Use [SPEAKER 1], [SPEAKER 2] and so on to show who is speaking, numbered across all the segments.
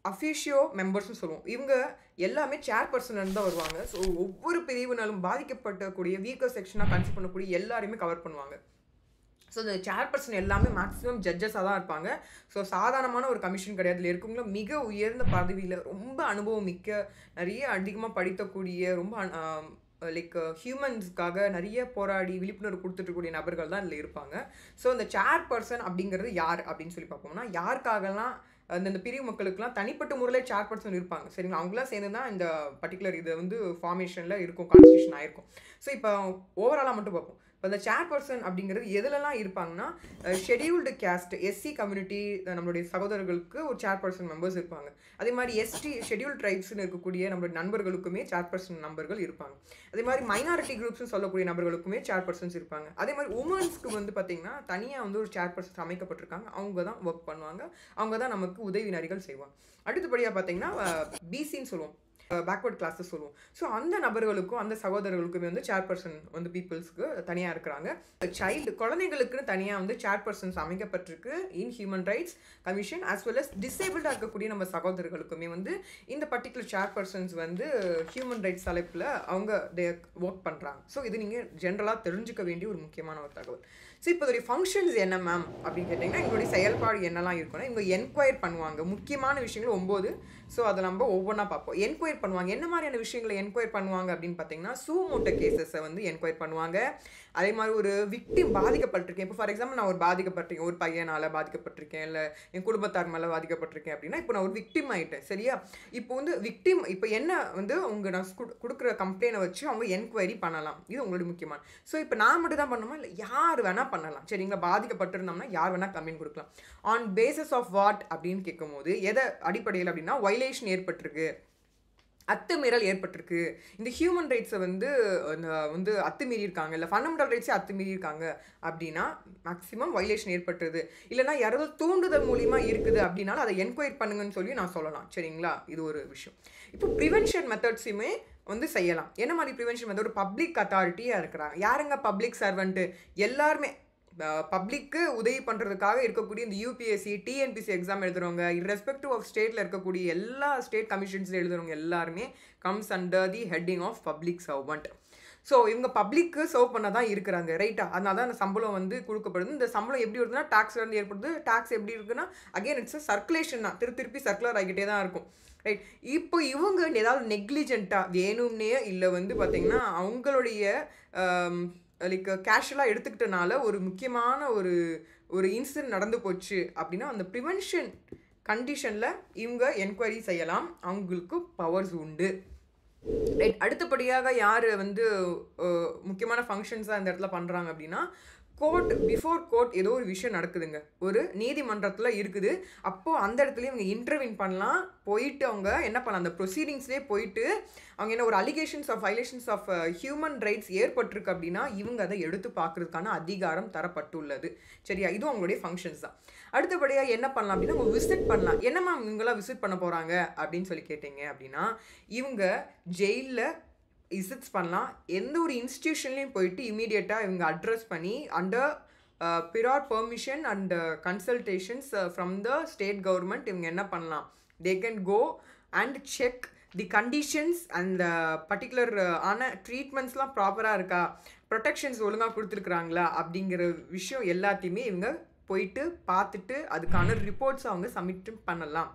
[SPEAKER 1] Officio மெம்பர்ஸ்னு சொல்லுவோம். இவங்க எல்லாமே சேர்பர்சன் தான் வருவாங்க. ஸோ ஒவ்வொரு பிரிவினாலும் பாதிக்கப்படக்கூடிய வீக்கர் செக்ஷனாக கன்சிடர் பண்ணக்கூடிய எல்லாரையுமே கவர் பண்ணுவாங்க. ஸோ இந்த சேர்பர்சன் எல்லாமே மேக்ஸிமம் ஜட்ஜஸாக தான் இருப்பாங்க. ஸோ சாதாரணமான ஒரு கமிஷன் கிடையாது. இதில் இருக்கவங்கள மிக உயர்ந்த பதவியில் ரொம்ப அனுபவம் மிக்க, நிறைய அதிகமாக படிக்கக்கூடிய, ரொம்ப லைக் ஹியூமன்ஸ்க்காக நிறைய போராடி விழிப்புணர்வு கொடுத்துட்ருக்கூடிய நபர்கள் தான் இதில் இருப்பாங்க. ஸோ இந்த சேர்பர்சன் அப்படிங்கிறது யார் அப்படின்னு சொல்லி பார்ப்போம்னா, யாருக்காகலாம் அந்த பிரிவு மக்களுக்குலாம் தனிப்பட்ட முறையில் சேர்பர்சன் இருப்பாங்க. சரிங்களா? அவங்களாம் சேர்ந்து தான் இந்த பர்டிகுலர் இது வந்து ஃபார்மேஷனில் இருக்கும், கான்ஸ்டியூஷன் ஆயிருக்கும். ஸோ இப்போ ஓவராலாக மட்டும் பார்ப்போம். இப்போ இந்த சேர்பர்சன் அப்படிங்கிறது எதுலலாம் இருப்பாங்கன்னா, ஷெடியூல்டு கேஸ்ட் எஸ்சி கம்யூனிட்டி நம்மளுடைய சகோதரர்களுக்கு ஒரு சேர்பர்சன் மெம்பர்ஸ் இருப்பாங்க. அதே மாதிரி எஸ்டி ஷெடியூல் ட்ரைப்ஸ்னு இருக்கக்கூடிய நம்மளுடைய நண்பர்களுக்குமே சேர்பர்சன் நம்பர்கள் இருப்பாங்க. அதே மாதிரி மைனாரிட்டி குரூப்ஸ்னு சொல்லக்கூடிய நபர்களுக்குமே சேர்பர்சன்ஸ் இருப்பாங்க. அதே மாதிரி உமன்ஸ்க்கு வந்து பார்த்திங்கன்னா தனியாக வந்து ஒரு சேர்பர்சன்ஸ் அமைக்கப்பட்டிருக்காங்க. அவங்க தான் ஒர்க் பண்ணுவாங்க. அவங்க தான் நமக்கு உதவினரிகள் செய்வாங்க. அடுத்தபடியாக பார்த்திங்கன்னா பிசின்னு சொல்லுவோம், பேக்வர்ட் கிளாஸஸ் சொல்லுவோம். ஸோ அந்த நபர்களுக்கும் அந்த சகோதரர்களுக்குமே வந்து சேர்பர்சன் வந்து பீப்புள்ஸ்க்கு தனியாக இருக்கிறாங்க. சைல்டு குழந்தைகளுக்குன்னு தனியாக வந்து சேர்பர்சன்ஸ் அமைக்கப்பட்டிருக்கு in human rights commission. As well as டிசேபிள்டாக இருக்கக்கூடிய நம்ம சகோதரர்களுக்குமே வந்து இந்த பர்டிகுலர் சேர்பர்சன்ஸ் வந்து ஹியூமன் ரைட்ஸ் தலைப்பில் அவங்க ஒர்க் பண்ணுறாங்க. ஸோ இது நீங்கள் ஜென்ரலாக தெரிஞ்சுக்க வேண்டிய ஒரு முக்கியமான ஒரு தகவல். ஸோ இப்போ இதோடைய ஃபங்க்ஷன்ஸ் என்ன மேம் அப்படின்னு கேட்டிங்கன்னா, எங்களுடைய செயல்பாடு என்னெல்லாம் இருக்குன்னா, இவங்க என்கொயர் பண்ணுவாங்க. முக்கியமான விஷயங்கள் 9. ஸோ அதை நம்ம ஒவ்வொன்றா பார்ப்போம். என்கொயர் பண்ணுவாங்க. என்ன மாதிரியான விஷயங்களை என்கொயர் பண்ணுவாங்க அப்படின்னு பார்த்தீங்கன்னா, சூமோட்டோ கேசஸை வந்து என்கொயர் பண்ணுவாங்க. அதே மாதிரி ஒரு விக்டிம் பாதிக்கப்பட்டிருக்கேன். இப்போ ஃபார் எக்ஸாம்பிள் நான் ஒரு பாதிக்கப்பட்டிருக்கேன், ஒரு பையனால் பாதிக்கப்பட்டிருக்கேன், இல்லை என் குடும்பத்தார் மேலே பாதிக்கப்பட்டிருக்கேன் அப்படின்னா, இப்போ நான் ஒரு விக்டிம் ஆகிட்டேன். சரியா? இப்போ வந்து விக்டிம் இப்போ என்ன வந்து உங்கள் நான் கொடுக்குற கம்ப்ளைண்டை வச்சு அவங்க என்கொயரி பண்ணலாம். இது உங்களுடைய முக்கியமான. ஸோ இப்போ நான் மட்டும் தான் பண்ணணுமா, இல்லை யார் வேணால் பண்ணலாம். சரிங்களா? பாதிக்கப்பட்டிருந்தோம்னா யார் வேணால் கம்ப்ளைண்ட் கொடுக்கலாம். ஆன் பேசிஸ் ஆஃப் வாட் அப்படின்னு கேட்கும்போது எதை அடிப்படையில் அப்படின்னா, வயலேஷன் ஏற்பட்டிருக்கு, அத்துமீறல் ஏற்பட்டிருக்கு, இந்த ஹியூமன் ரைட்ஸை வந்து அத்துமீறி இருக்காங்க, இல்லை ஃபண்டமெண்டல் ரைட்ஸை அத்துமீறி இருக்காங்க அப்படின்னா மேக்ஸிமம் வயலேஷன் ஏற்பட்டுருது. இல்லைனா யாராவது தூண்டுதல் மூலிமா இருக்குது அப்படின்னாலும் அதை என்கொயரி பண்ணுங்கன்னு சொல்லி நான் சொல்லலாம். சரிங்களா? இது ஒரு விஷயம். இப்போ ப்ரிவென்ஷன் மெத்தட்ஸுமே வந்து செய்யலாம். என்ன மாதிரி ப்ரிவென்ஷன் மெத்தட்? ஒரு பப்ளிக் அத்தாரிட்டியாக இருக்கிறாங்க. யாருங்க பப்ளிக் சர்வெண்ட்டு? எல்லாருமே பப்ளிக்கு உதவி பண்ணுறதுக்காக இருக்கக்கூடிய இந்த யூபிஎஸ்சி டிஎன்பிசி எக்ஸாம் எழுதுறவங்க, இர்ரெஸ்பெக்டிவ் ஆஃப் ஸ்டேட்டில் இருக்கக்கூடிய எல்லா ஸ்டேட் கமிஷன்ஸில் எழுதுறவங்க எல்லாருமே comes under the heading of public servant. So இவங்க பப்ளிக்கு சர்வ் பண்ண தான் இருக்கிறாங்க. ரைட்டா? அதனால தான் அந்த சம்பளம் வந்து கொடுக்கப்படுது. இந்த சம்பளம் எப்படி வருதுன்னா டேக்ஸ்லேருந்து ஏற்படுது. டேக்ஸ் எப்படி இருக்குன்னா அகெயின் இட்ஸ் சர்க்குலேஷன் தான், திருப்பி சர்க்குலர் ஆகிக்கிட்டே தான் இருக்கும். ரைட்? இப்போ இவங்க ஏதாவது நெக்லிஜென்ட்டாக வேணும்னே இல்லை வந்து பார்த்திங்கன்னா அவங்களுடைய லைக் கேஷுவலாக எடுத்துக்கிட்டனால ஒரு முக்கியமான ஒரு இன்சிடென்ட் நடந்து போச்சு அப்படின்னா, அந்த ப்ரிவென்ஷன் கண்டிஷனில் இவங்க என்கொயரி செய்யலாம். அவங்களுக்கு பவர்ஸ் உண்டு. ரைட்? அடுத்தபடியாக யார் வந்து முக்கியமான ஃபங்க்ஷன்ஸாக இந்த இடத்துல பண்ணுறாங்க அப்படின்னா, கோர்ட் பிஃபோர் கோர்ட் ஏதோ ஒரு விஷயம் நடக்குதுங்க, ஒரு நீதிமன்றத்தில் இருக்குது. அப்போது அந்த இடத்துலையும் இவங்க இன்டர்வியூன் பண்ணலாம். போயிட்டு அவங்க என்ன பண்ணலாம், அந்த ப்ரொசீடிங்ஸ்லேயே போயிட்டு அவங்க என்ன ஒரு allegations of violations of human rights ஏற்பட்டிருக்கு அப்படின்னா இவங்க அதை எடுத்து பார்க்குறதுக்கான அதிகாரம் தரப்பட்டுள்ளது. சரியா? இதுவும் அவங்களுடைய ஃபங்க்ஷன்ஸ் தான். அடுத்தபடியாக என்ன பண்ணலாம் அப்படின்னா, அவங்க விசிட் பண்ணலாம். என்னம்மா இவங்களாம் விசிட் பண்ண போகிறாங்க அப்படின்னு சொல்லி கேட்டிங்க அப்படின்னா, இவங்க ஜெயிலில் விசிட்ஸ் பண்ணலாம். எந்த ஒரு இன்ஸ்டிடியூஷன்லேயும் போயிட்டு இமீடியட்டாக இவங்க அட்ரஸ் பண்ணி under prior permission and consultations from the state government இவங்க என்ன பண்ணலாம், they can go and check the conditions and particular ஆன ட்ரீட்மெண்ட்ஸ்லாம் ப்ராப்பராக இருக்கா, ப்ரொடெக்ஷன்ஸ் ஒழுங்காக கொடுத்துருக்குறாங்களா அப்படிங்கிற விஷயம் எல்லாத்தையுமே இவங்க போயிட்டு பார்த்துட்டு அதுக்கான ரிப்போர்ட்ஸ் அவங்க சப்மிட் பண்ணலாம்.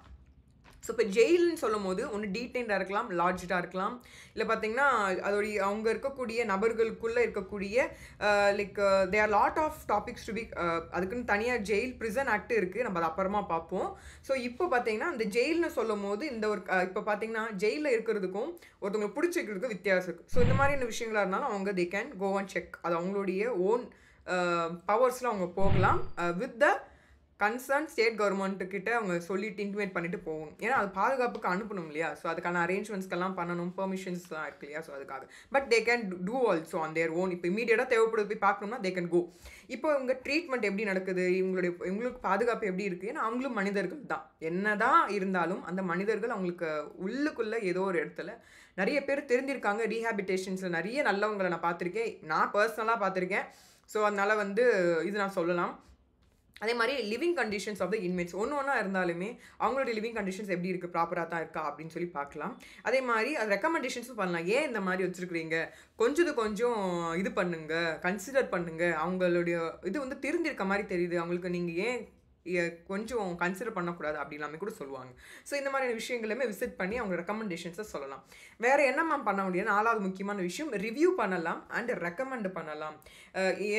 [SPEAKER 1] ஸோ இப்போ ஜெயில்னு சொல்லும் போது ஒன்று டீடைன்டாக இருக்கலாம், லாட்ஜாக இருக்கலாம், இல்லை பார்த்தீங்கன்னா அதோடைய அவங்க இருக்கக்கூடிய நபர்களுக்குள்ளே இருக்கக்கூடிய like they are lot of topics to be, அதுக்குன்னு தனியாக ஜெயில் ப்ரிசன் ஆக்ட் இருக்குது. நம்ம அதை அப்புறமா பார்ப்போம். ஸோ இப்போ பார்த்தீங்கன்னா அந்த ஜெயில்னு சொல்லும் போது இந்த ஒரு இப்போ பார்த்தீங்கன்னா ஜெயிலில் இருக்கிறதுக்கும் ஒருத்தவங்களை பிடிச்சிக்கிறதுக்கும் வித்தியாசம் இருக்குது. ஸோ இந்த மாதிரியான விஷயங்களாக இருந்தாலும் அவங்க they can go and check. அது அவங்களுடைய ஓன் பவர்ஸில் அவங்க போகலாம். வித் த கன்சர்ன் ஸ்டேட் கவர்மெண்ட்டுக்கிட்ட அவங்க சொல்லிட்டு இன்டிமேட் பண்ணிட்டு போகணும். ஏன்னா அது பாதுகாப்புக்கு அனுப்பணும் இல்லையா? ஸோ அதுக்கான அரேஞ்ச்மெண்ட்ஸ்க்கெல்லாம் பண்ணணும், பெர்மிஷன்ஸ்லாம் இருக்கு இல்லையா? ஸோ அதுக்காக but they can do also on their own. இப்போ இமீடியட்டாக தேவைப்படுது போய் பார்க்கணும்னா தே கேன் கோ. இப்போ இவங்க ட்ரீட்மெண்ட் எப்படி நடக்குது, இவங்களுக்கு பாதுகாப்பு எப்படி இருக்குது? ஏன்னா அவங்களும் மனிதர்கள் தான். என்ன தான் இருந்தாலும் அந்த மனிதர்கள் அவங்களுக்கு உள்ளுக்குள்ளே ஏதோ ஒரு இடத்துல நிறைய பேர் தெரிஞ்சிருக்காங்க. ரீஹாபிட்டேஷன்ஸில் நிறைய நல்லவங்களை நான் பார்த்துருக்கேன், நான் பர்சனலாக பார்த்துருக்கேன். ஸோ அதனால் வந்து இது நான் சொல்லலாம். அதே மாதிரி living conditions of the inmates ஒன்றா இருந்தாலுமே அவங்களுடைய லிவிங் கண்டிஷன்ஸ் எப்படி இருக்குது, ப்ராப்பராக தான் இருக்கா அப்படின்னு சொல்லி பார்க்கலாம். அதே மாதிரி அது ரெக்கமெண்டேஷன்ஸும் பண்ணலாம். ஏன் இந்த மாதிரி வச்சுருக்கிறீங்க, கொஞ்சம் இது பண்ணுங்க, கன்சிடர் பண்ணுங்க, அவங்களுடைய இது வந்து தெரிஞ்சிருக்க மாதிரி தெரியுது, அவங்களுக்கு நீங்கள் ஏன் கொஞ்சம் கன்சிடர் பண்ணக்கூடாது அப்படிலாமே கூட சொல்லுவாங்க. ஸோ இந்த மாதிரியான விஷயங்களுமே விசிட் பண்ணி அவங்க ரெக்கமெண்டேஷன்ஸை சொல்லலாம். வேறு என்ன மேம் பண்ண முடியாது? 4வது முக்கியமான விஷயம் ரிவ்யூ பண்ணலாம் அண்ட் ரெக்கமெண்ட் பண்ணலாம்.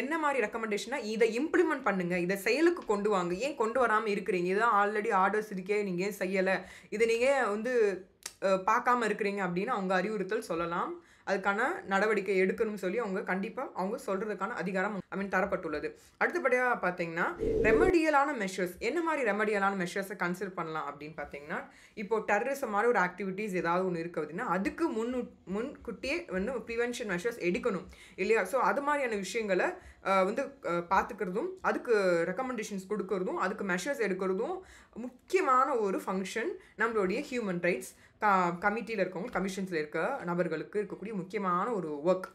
[SPEAKER 1] என்ன மாதிரி ரெக்கமெண்டேஷனா, இதை இம்ப்ளிமெண்ட் பண்ணுங்கள், இதை செயலுக்கு கொண்டு வாங்க, ஏன் கொண்டு வராமல் இருக்கிறீங்க, இதுதான் ஆல்ரெடி ஆர்டர்ஸ் இருக்கே, நீங்கள் ஏன் செய்யலை, இதை நீங்கள் வந்து பார்க்காம இருக்கிறீங்க அப்படின்னு அவங்க அறிவுறுத்தல் சொல்லலாம். அதுக்கான நடவடிக்கை எடுக்கணும்னு சொல்லி அவங்க கண்டிப்பாக அவங்க சொல்கிறதுக்கான அதிகாரம் தரப்பட்டுள்ளது. அடுத்தபடியாக பார்த்தீங்கன்னா ரெமடியலான மெஷர்ஸ். என்ன மாதிரி ரெமடியலான மெஷர்ஸை கன்சிடர் பண்ணலாம் அப்படின்னு பார்த்தீங்கன்னா, இப்போது டெரரிசம் மாதிரி ஒரு ஆக்டிவிட்டீஸ் ஏதாவது ஒன்று இருக்குது அப்படின்னா அதுக்கு முன்கூட்டியே வந்து ப்ரிவென்ஷன் மெஷர்ஸ் எடுக்கணும் இல்லையா? ஸோ அது மாதிரியான விஷயங்களை வந்து பார்த்துக்கிறதும், அதுக்கு ரெக்கமெண்டேஷன்ஸ் கொடுக்கறதும், அதுக்கு மெஷர்ஸ் எடுக்கிறதும் முக்கியமான ஒரு ஃபங்க்ஷன் நம்மளுடைய ஹியூமன் ரைட்ஸ் கமிட்டியில் இருக்கவங்க, கமிஷன்ஸில் இருக்க நபர்களுக்கு இருக்கக்கூடிய முக்கியமான ஒரு ஒர்க்.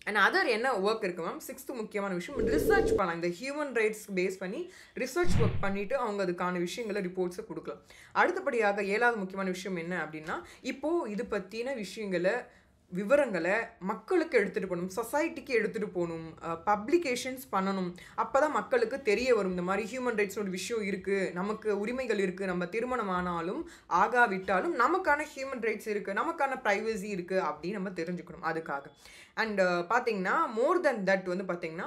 [SPEAKER 1] அண்ட் அதர் என்ன ஒர்க் இருக்குது மேம்? 6th முக்கியமான விஷயம் ரிசர்ச் பண்ணலாம். இந்த ஹியூமன் ரைட்ஸ் பேஸ் பண்ணி ரிசர்ச் ஒர்க் பண்ணிவிட்டு அவங்க அதுக்கான விஷயங்களை ரிப்போர்ட்ஸை கொடுக்கலாம். அடுத்தபடியாக 7வது முக்கியமான விஷயம் என்ன அப்படின்னா, இப்போது இது பற்றின விஷயங்களை விவரங்களை மக்களுக்கு எடுத்துகிட்டு போகணும், சொசைட்டிக்கு எடுத்துகிட்டு போகணும், பப்ளிகேஷன்ஸ் பண்ணணும். அப்போ தான் மக்களுக்கு தெரிய வரும் இந்த மாதிரி ஹியூமன் ரைட்ஸோட விஷயம் இருக்குது, நமக்கு உரிமைகள் இருக்குது, நம்ம திருமணம் ஆனாலும் ஆகாவிட்டாலும் நமக்கான ஹியூமன் ரைட்ஸ் இருக்குது, நமக்கான ப்ரைவசி இருக்குது அப்படின்னு நம்ம தெரிஞ்சுக்கணும். அதுக்காக அண்ட் பார்த்தீங்கன்னா மோர் தென் தட் வந்து பார்த்தீங்கன்னா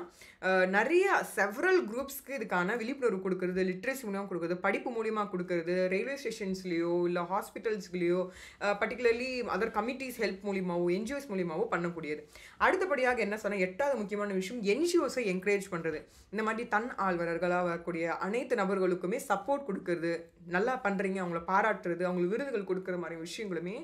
[SPEAKER 1] நிறைய செவரல் குரூப்ஸ்க்கு இதுக்கான விழிப்புணர்வு கொடுக்குறது, லிட்ரஸி மூலியமாக கொடுக்குறது, படிப்பு மூலியமாக கொடுக்குறது, ரயில்வே ஸ்டேஷன்ஸ்லேயோ இல்லை ஹாஸ்பிட்டல்ஸ்லேயோ பர்டிகுலர்லி அதர் கமிட்டிஸ் ஹெல்ப் மூலியமாகவோ என்ஜிஓஸ் மூலியமாகவோ பண்ணக்கூடியது. அடுத்தபடியாக என்ன சொன்னால் 8வது முக்கியமான விஷயம் என்ஜிஓஸை என்கரேஜ் பண்ணுறது. இந்த மாதிரி தன் ஆழ்வர்களாக வரக்கூடிய அனைத்து நபர்களுக்குமே சப்போர்ட் கொடுக்கறது, நல்லா பண்ணுறீங்க அவங்கள பாராட்டுறது, அவங்களுக்கு விருதுகள் கொடுக்குற மாதிரி விஷயங்களுமே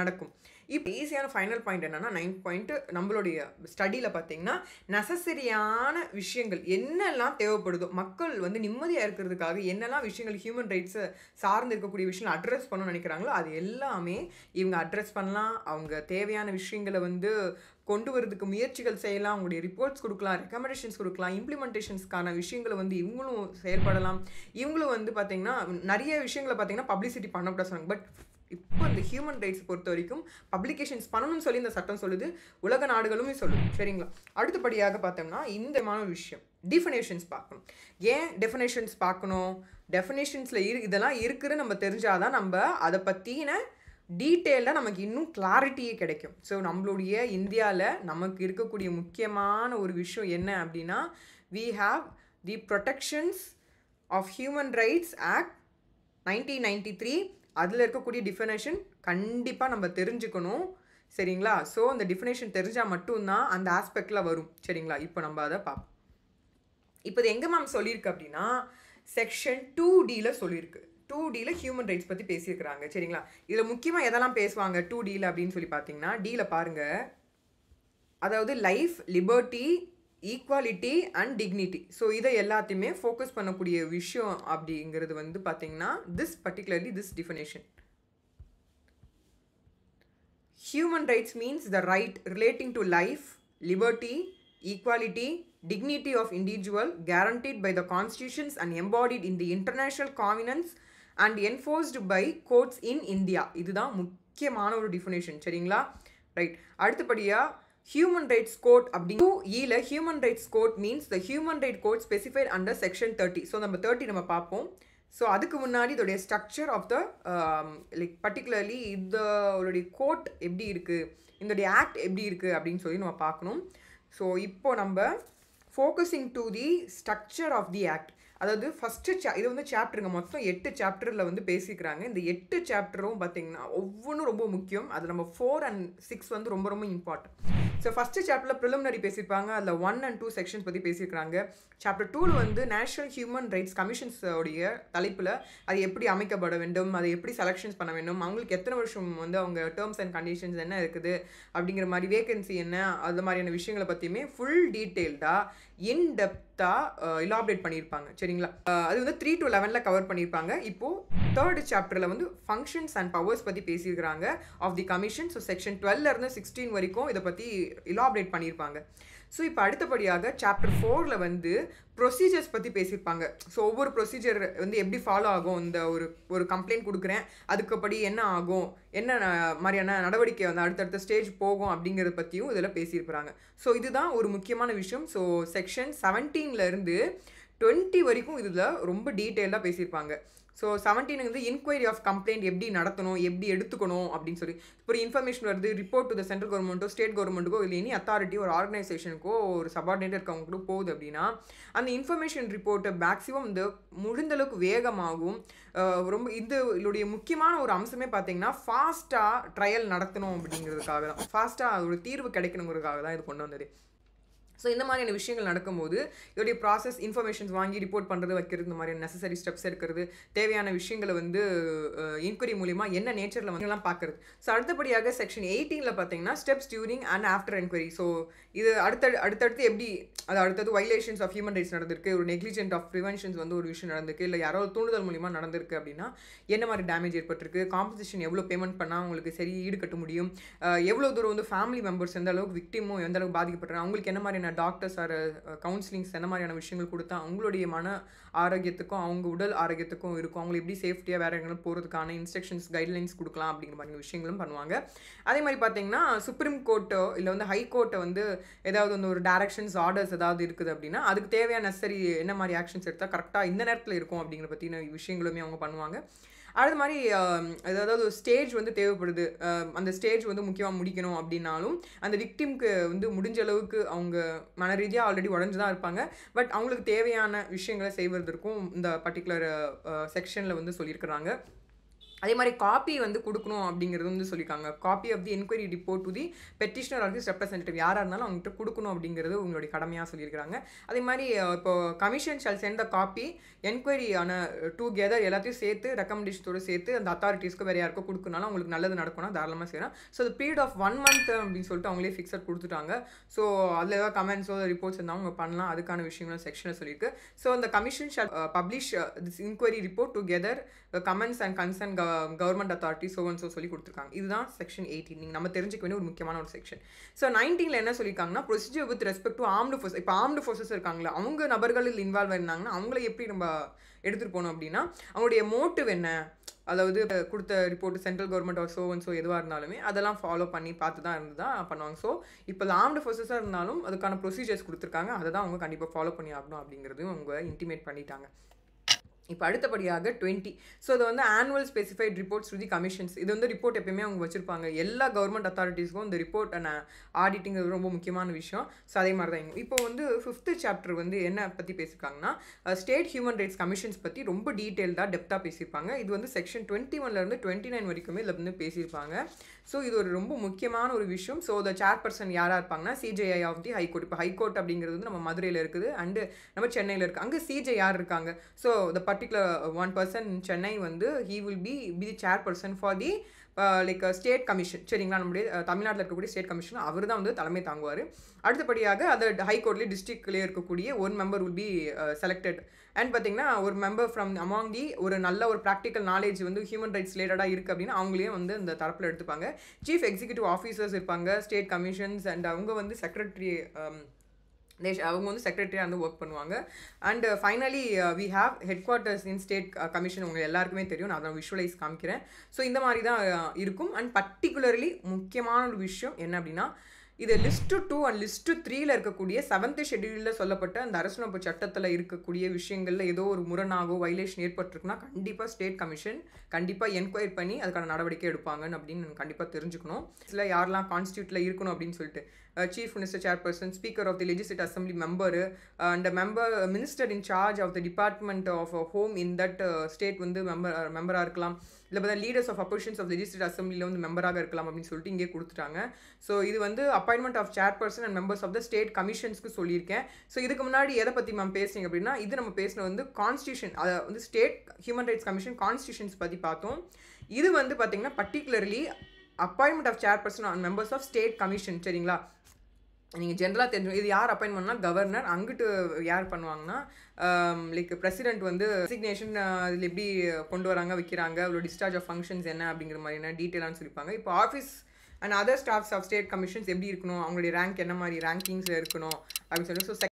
[SPEAKER 1] நடக்கும். இப்போ ஈஸியான ஃபைனல் பாயிண்ட் என்னென்னா 9th பாயிண்ட் நம்மளுடைய ஸ்டடியில் பார்த்தீங்கன்னா நெசசரியான விஷயங்கள் என்னெல்லாம் தேவைப்படுதோ, மக்கள் வந்து நிம்மதியாக இருக்கிறதுக்காக என்னெல்லாம் விஷயங்கள் ஹியூமன் ரைட்ஸை சார்ந்து இருக்கக்கூடிய விஷயங்கள் அட்ரஸ் பண்ணணும்னு நினைக்கிறாங்களோ அது எல்லாமே இவங்க அட்ரஸ் பண்ணலாம். அவங்க தேவையான விஷயங்களை வந்து கொண்டு வரதுக்கு முயற்சிகள் செய்யலாம், அவங்களுடைய ரிப்போர்ட்ஸ் கொடுக்கலாம், ரெக்கமெண்டேஷன்ஸ் கொடுக்கலாம், இம்ப்ளிமெண்டேஷன்ஸ்க்கான விஷயங்களை வந்து இவங்களும் செயல்படலாம். இவங்களும் வந்து பார்த்திங்கன்னா நிறைய விஷயங்களை பார்த்திங்கன்னா பப்ளிசிட்டி பண்ணக்கூடாது சொன்னாங்க. பட் இப்போ இந்த ஹியூமன் ரைட்ஸ் பொறுத்த வரைக்கும் பப்ளிகேஷன்ஸ் பண்ணணும்னு சொல்லி இந்த சட்டம் சொல்லுது, உலக நாடுகளுமே சொல்லுது. சரிங்களா? அடுத்தபடியாக பார்த்தோம்னா இந்த மாதிரி விஷயம் டெஃபினேஷன்ஸ் பார்க்கணும். ஏன் டெஃபினேஷன்ஸ் பார்க்கணும்? டெஃபினேஷன்ஸில் இதெல்லாம் இருக்குதுன்னு நம்ம தெரிஞ்சாதான் நம்ம அதை பற்றின டீட்டெயிலாக நமக்கு இன்னும் கிளாரிட்டியே கிடைக்கும். ஸோ நம்மளுடைய இந்தியாவில் நமக்கு இருக்கக்கூடிய முக்கியமான ஒரு விஷயம் என்ன அப்படின்னா, we have the protections of human rights act 1993. அதில் இருக்கக்கூடிய டிஃபினேஷன் கண்டிப்பாக நம்ம தெரிஞ்சுக்கணும். சரிங்களா? ஸோ அந்த டிஃபினேஷன் தெரிஞ்சால் மட்டும்தான் அந்த ஆஸ்பெக்டில் வரும். சரிங்களா? இப்போ நம்ம அதை பார்ப்போம். இப்போ இது எங்கே மேம் சொல்லியிருக்கு அப்படின்னா செக்ஷன் 2Dயில் சொல்லியிருக்கு. 2Dயில் ஹியூமன் ரைட்ஸ் பற்றி பேசியிருக்கிறாங்க. சரிங்களா? இதில் முக்கியமாக எதெல்லாம் பேசுவாங்க 2Dயில் அப்படின்னு சொல்லி பார்த்தீங்கன்னா, டியில் பாருங்கள், அதாவது life, liberty, equality and dignity. So இதை எல்லாத்தையுமே ஃபோக்கஸ் பண்ணக்கூடிய விஷயம் அப்படிங்கிறது வந்து பார்த்தீங்கன்னா particularly this definition. Human rights means the right relating to life, liberty, equality, dignity of individual guaranteed by the constitutions and embodied in the international covenants and enforced by courts in India. இதுதான் முக்கியமான ஒரு definition. சரிங்களா? Right. அடுத்தபடியாக human rights code அப்படிங்கிற ஈல human rights code means the human right code specified under section 30. So நம்ம 30 நம்ம பார்ப்போம். ஸோ அதுக்கு முன்னாடி இதோடைய structure of the like particularly இதோடைய கோட் எப்படி இருக்குது, இதோடைய ஆக்ட் எப்படி இருக்குது அப்படின்னு சொல்லி நம்ம பார்க்கணும். ஸோ இப்போ நம்ம focusing to the structure of the act, அதாவது ஃபஸ்ட்டு இது வந்து சாப்டருங்க, மொத்தம் 8 சாப்டரில் வந்து பேசிக்கிறாங்க. இந்த 8 சாப்டரும் பார்த்திங்கன்னா ஒவ்வொன்றும் ரொம்ப முக்கியம். அது நம்ம 4 and 6 வந்து ரொம்ப ரொம்ப இம்பார்ட்டன்ட். ஸோ ஃபஸ்ட்டு சாப்டரில் ப்ரிலிமினரி பேசியிருப்பாங்க, அதில் 1 and 2 செக்ஷன்ஸ் பற்றி பேசியிருக்காங்க. சாப்டர் 2 வந்து நேஷனல் ஹியூமன் ரைட்ஸ் கமிஷன்ஸோடைய தலைப்பில் அது எப்படி அமைக்கப்பட வேண்டும், அதை எப்படி செலெக்ஷன்ஸ் பண்ண வேண்டும், அவங்களுக்கு எத்தனை வருஷம் வந்து அவங்க டேர்ம்ஸ் அண்ட் கண்டிஷன்ஸ் என்ன இருக்குது அப்படிங்கிற மாதிரி, வேகன்சி என்ன, அது மாதிரியான விஷயங்களை பற்றியுமே ஃபுல் டீட்டெயில்டாக இன்டெப்த்தாக இலாபரேட் பண்ணியிருப்பாங்க. சரிங்களா? அது வந்து 3 to 11 கவர் பண்ணியிருப்பாங்க. இப்போது 3rd சாப்டரில் வந்து ஃபங்க்ஷன்ஸ் அண்ட் பவர்ஸ் பற்றி பேசியிருக்கிறாங்க of the commission. So section 12 இருந்து 16 வரைக்கும் இதை பற்றி இலாபரேட் பண்ணியிருப்பாங்க. ஸோ இப்போ அடுத்தபடியாக சாப்டர் 4ல் வந்து ப்ரொசீஜர்ஸ் பற்றி பேசியிருப்பாங்க. ஸோ ஒவ்வொரு ப்ரொசீஜர் வந்து எப்படி ஃபாலோ ஆகும், இந்த ஒரு கம்ப்ளைண்ட் கொடுக்குறேன் அதுக்குப்படி என்ன ஆகும், என்ன மாதிரியான நடவடிக்கை வந்து அடுத்தடுத்த ஸ்டேஜ் போகும் அப்படிங்கிறத பற்றியும் இதில் பேசியிருக்கிறாங்க. ஸோ இதுதான் ஒரு முக்கியமான விஷயம். ஸோ செக்ஷன் 17லேருந்து 20 வரைக்கும் இதில் ரொம்ப டீட்டெயிலாக பேசியிருப்பாங்க. ஸோ 17 வந்து இன்கொயரி ஆஃப் கம்ப்ளைண்ட் எப்படி நடத்தணும், எப்படி எடுத்துக்கணும் அப்படின்னு சொல்லி இப்போ ஒரு இன்ஃபர்மேஷன் வருது, ரிப்போர்ட் டு த சென்ட்ரல் கவர்மெண்ட்டோ ஸ்டேட் கவர்மெண்ட்டுக்கோ இல்லை எனி அத்தாரிட்டி ஒரு ஆர்கனைசேஷனுக்கோ ஒரு சபார்டினேட் இருக்கவங்க கூட போகுது அப்படின்னா அந்த இன்ஃபர்மேஷன் ரிப்போர்ட்டை மேக்ஸிமம் இந்த முடிந்தளவுக்கு வேகமாகவும் ரொம்ப இதோடைய முக்கியமான ஒரு அம்சமே பார்த்தீங்கன்னா ஃபாஸ்ட்டாக ட்ரையல் நடத்தணும் அப்படிங்கிறதுக்காக தான், ஃபாஸ்ட்டாக ஒரு தீர்வு கிடைக்கணுங்கிறதுக்காக தான் இது கொண்டு வந்தது. ஸோ இந்த மாதிரியான விஷயங்கள் நடக்கும்போது இதோடைய ப்ராசஸ் இன்ஃபர்மேஷன்ஸ் வாங்கி ரிப்போர்ட் பண்ணுறது வைக்கிறது, இந்த மாதிரியான நெசசரி ஸ்டெப்ஸ் எடுக்கிறது, தேவையான விஷயங்களை வந்து இன்கொயரி மூலிமா என்ன நேச்சரில் வந்து எல்லாம் பார்க்குறது. ஸோ அடுத்தபடியாக செக்ஷன் 18ல் பார்த்தீங்கன்னா steps during and after enquiry. So இது அடுத்தடுத்து எப்படி அடுத்தது வைலேஷன்ஸ் ஆஃப் ஹியூமன் ரைட்ஸ் நடந்திருக்கு, ஒரு நெக்லிஜென்ட் ஆஃப் ப்ரிவென்ஷன்ஸ் வந்து ஒரு விஷயம் நடந்திருக்கு, இல்லை யாரோ தூண்டுதல் மூலிமா நடந்திருக்கு அப்படின்னா என்ன மாதிரி டேமேஜ் ஏற்பட்டிருக்கு, காம்பன்சேஷன் எவ்வளோ பேமெண்ட் பண்ணால் அவங்களுக்கு சரி ஈடுகட்ட முடியும், எவ்வளோ தூரம் வந்து ஃபேமிலி மெம்பர்ஸ் எந்த அளவுக்கு விக்டிமும் எந்த அளவுக்கு பாதிக்கப்படுறாங்க, அவங்களுக்கு என்ன மாதிரியான டாக்டர்ஸ் ஆர் கவுன்சிலிங்ஸ் என்ன மாதிரியான விஷயங்கள் கொடுத்தா அவங்களுடைய மன ஆரோக்கியத்துக்கும் அவங்க உடல் ஆரோக்கியத்துக்கும் இருக்கும், அவங்களை எப்படி சேஃப்டியாக வேறு எங்கேயும் போகிறதுக்கான இன்ஸ்ட்ரக்ஷன்ஸ் கைட்லைன்ஸ் கொடுக்கலாம் அப்படிங்கிற மாதிரி விஷயங்களும் பண்ணுவாங்க. அதே மாதிரி பார்த்தீங்கன்னா சுப்ரீம் கோர்ட்டோ இல்லை வந்து ஹை கோர்ட்டை வந்து ஏதாவது வந்து ஒரு டைரக்ஷன்ஸ் ஆர்டர்ஸ் ஏதாவது இருக்குது அப்படின்னா அதுக்கு தேவையான நெசசரி என்ன மாதிரி ஆக்ஷன்ஸ் எடுத்தால் கரெக்டாக இந்த நேரத்தில் இருக்கும் அப்படிங்கிற பற்றின விஷயங்களுமே அவங்க பண்ணுவாங்க. அது மாதிரி அதாவது ஸ்டேஜ் வந்து தேவைப்படுது, அந்த ஸ்டேஜ் வந்து முக்கியமாக முடிக்கணும் அப்படின்னாலும் அந்த விக்டிம்க்கு வந்து முடிஞ்ச அளவுக்கு அவங்க மன ரீதியாக ஆல்ரெடி உடஞ்சு தான் இருப்பாங்க, பட் அவங்களுக்கு தேவையான விஷயங்களை செய்வதற்கும் இந்த பர்டிகுலர் செக்ஷனில் வந்து சொல்லியிருக்கிறாங்க. அதே மாதிரி காப்பி வந்து கொடுக்கணும் அப்படிங்கிறது வந்து சொல்லியிருக்காங்க. Copy of the enquiry report to the petitioner or the representative யாராக இருந்தாலும் அவங்ககிட்ட கொடுக்கணும் அப்படிங்கிறது உங்களுடைய கடமையாக சொல்லியிருக்காங்க. அதே மாதிரி இப்போ கமிஷன் ஷால் சென்ட் த காப்பி என்கொயரி ஆன டுகெதர் எல்லாத்தையும் சேர்த்து ரெக்கமெண்டேஷனோடு சேர்த்து அந்த அத்தாரிட்டிஸ்க்கு வேறு யாருக்கோ கொடுக்கனாலும் அவங்களுக்கு நல்லது நடக்கணும் தாராளமாக செய்யலாம். ஸோ அது பீரியட் ஆஃப் 1 month அப்படின்னு சொல்லிட்டு அவங்களே ஃபிக்ஸட் கொடுத்துட்டாங்க. ஸோ அதில் ஏதாவது கமெண்ட்ஸோ ரிப்போர்ட்ஸ் இருந்தால் அவங்க பண்ணலாம், அதுக்கான விஷயங்களும் செக்ஷனில் சொல்லியிருக்கு. ஸோ அந்த commission shall publish this enquiry report together comments and concern government authority so சொல்லி கொடுத்துருக்காங்க. இதுதான் செக்ஷன் 18. நீங்கள் நம்ம தெரிஞ்சுக்க வேண்டிய ஒரு முக்கியமான ஒரு செக்ஷன். ஸோ 19ல் என்ன சொல்லியிருக்காங்கன்னா procedure with respect to armed force. இப்போ ஆர்ம்டு ஃபோர்ஸஸ் இருக்காங்களா அவங்க நபர்களில் இன்வால்வ் இருந்தாங்கன்னா அவங்கள எப்படி நம்ம எடுத்துகிட்டு போகணும் அப்படின்னா அவங்களுடைய மோட்டிவ் என்ன, அதாவது கொடுத்த report central government or so எதுவாக இருந்தாலுமே அதெல்லாம் ஃபாலோ பண்ணி பார்த்து தான் இருந்து தான் பண்ணுவாங்க. ஸோ இப்போ ஆர்ம்டு ஃபோர்ஸஸாக இருந்தாலும் அதுக்கான ப்ரொசீஜர்ஸ் கொடுத்துருக்காங்க, அதை தான் அவங்க கண்டிப்பாக ஃபாலோ பண்ணி ஆகணும் அப்படிங்கிறதையும் அவங்க இன்டிமேட் பண்ணிட்டாங்க. இப்போ அடுத்தபடியாக 20. ஸோ இது வந்து annual specified reports to the commissions. இது வந்து ரிப்போர்ட் எப்பயுமே அவங்க வச்சுருப்பாங்க. எல்லா கவர்மெண்ட் அத்தாரிட்டிஸ்க்கும் இந்த ரிப்போர்ட் ஆடிட்டிங் ரொம்ப முக்கியமான விஷயம். ஸோ அதே மாதிரி தான் இப்போ வந்து 5th சாப்டர் வந்து என்ன பற்றி பேசியிருக்காங்கன்னா ஸ்டேட் ஹியூமன் ரைட்ஸ் கமிஷன்ஸ் பற்றி ரொம்ப டீட்டெயில்டாக டெப்த்தாக பேசியிருப்பாங்க. இது வந்து செக்ஷன் 21லேருந்து 29 வரைக்குமே இதில் வந்து பேசியிருப்பாங்க. ஸோ இது ஒரு ரொம்ப முக்கியமான ஒரு விஷயம். ஸோ த சேர்பர்சன் யாராக இருப்பாங்கன்னா சிஜேஐ ஆஃப் தி ஹைகோர்ட். இப்போ ஹைகோர்ட் அப்படிங்கிறது வந்து நம்ம மதுரையில் இருக்குது அண்டு நம்ம சென்னையில் இருக்குது. அங்கே சிஜே யார் இருக்காங்க, so the particular one person in Chennai வந்து he will be the chairperson for the like state commission. சரிங்களா, நம்முடைய தமிழ்நாட்டில் இருக்கக்கூடிய ஸ்டேட் கமிஷன் அவர் தான் வந்து தலைமை தாங்குவார். அடுத்தபடியாக அது ஹைகோர்ட்லேயே டிஸ்ட்ரிக்ட்லேயே இருக்கக்கூடிய ஒரு member will be selected. And பார்த்தீங்கன்னா ஒரு மெம்பர் ஃப்ரம் அமாங் தி ஒரு நல்ல ஒரு ப்ராக்டிக்கல் நாலேஜ் வந்து ஹியூமன் ரைட்ஸ் ரிலேட்டடாக இருக்குது அப்படின்னா அவங்களையும் வந்து இந்த தரப்பில் எடுத்துப்பாங்க. சீஃப் எக்ஸிக்யூட்டிவ் ஆஃபீஸர்ஸ் இருப்பாங்க ஸ்டேட் கமிஷன்ஸ் அண்ட் அவங்க வந்து செக்ரட்டரி அவங்க வந்து செக்ரட்டரியாக வந்து ஒர்க் பண்ணுவாங்க. And finally we have headquarters in state commission. உங்களுக்கு எல்லாருக்குமே தெரியும், நான் அதை விஷுவலைஸ் காமிக்கிறேன். ஸோ இந்த மாதிரி தான் இருக்கும். அண்ட் பர்டிகுலர்லி முக்கியமான ஒரு விஷயம் என்ன அப்படின்னா இது லிஸ்ட்டு 2 அண்ட் லிஸ்ட்டு 3ல் இருக்கக்கூடிய 7th ஷெட்யூலில் சொல்லப்பட்ட அந்த அரசியலமைப்பு சட்டத்தில் இருக்கக்கூடிய விஷயங்களில் ஏதோ ஒரு முரணாகவோ வைலேஷன் ஏற்பட்டிருக்குன்னா கண்டிப்பாக ஸ்டேட் கமிஷன் கண்டிப்பாக என்கொயரி பண்ணி அதுக்கான நடவடிக்கை எடுப்பாங்கன்னு அப்படின்னு கண்டிப்பாக தெரிஞ்சுக்கணும். இதில் யாரெல்லாம் கான்ஸ்டியூட்டில் இருக்கணும் அப்படின்னு சொல்லிட்டு chief minister chairperson, speaker of the legislative assembly member and minister in charge of the department of home in that state வந்து மெம்பராக இருக்கலாம். இல்லை பார்த்தா leaders of oppositions of legislative அசம்பிளியில் வந்து மெம்பராக இருக்கலாம் அப்படின்னு சொல்லிட்டு இங்கே கொடுத்துட்டாங்க. ஸோ இது வந்து appointment of chairperson and members of the state கமிஷன்ஸ்க்கு சொல்லியிருக்கேன். ஸோ இதுக்கு முன்னாடி எதை பற்றி மேம் பேசுங்க அப்படின்னா இது நம்ம பேசின வந்து கான்ஸ்டியூஷன், அதை வந்து state human rights commission constitutions பற்றி பார்த்தோம். இது வந்து பார்த்தீங்கன்னா particularly appointment of chairperson and members of state commission. சரிங்களா, நீங்கள் ஜென்ரலாக தெரிஞ்சு இது யார் அப்பாயின் பண்ணால் கவர்னர், அங்கிட்டு யார் பண்ணுவாங்கன்னா லைக் பிரசிடென்ட் வந்து ரெசிக்னேஷன் இதில் எப்படி கொண்டு வராங்க வைக்கிறாங்க, அவ்வளோ டிஸ்சார்ஜ் ஆஃப் ஃபங்க்ஷன்ஸ் என்ன அப்படிங்கிற மாதிரியான டீட்டெயிலானு சொல்லிப்பாங்க. இப்போ office and other staffs of state commissions எப்படி இருக்கணும், அவங்களுடைய ரேங்க் என்ன மாதிரி ரேங்கிங்ஸில் இருக்கணும் அப்படின்னு சொல்லி. ஸோ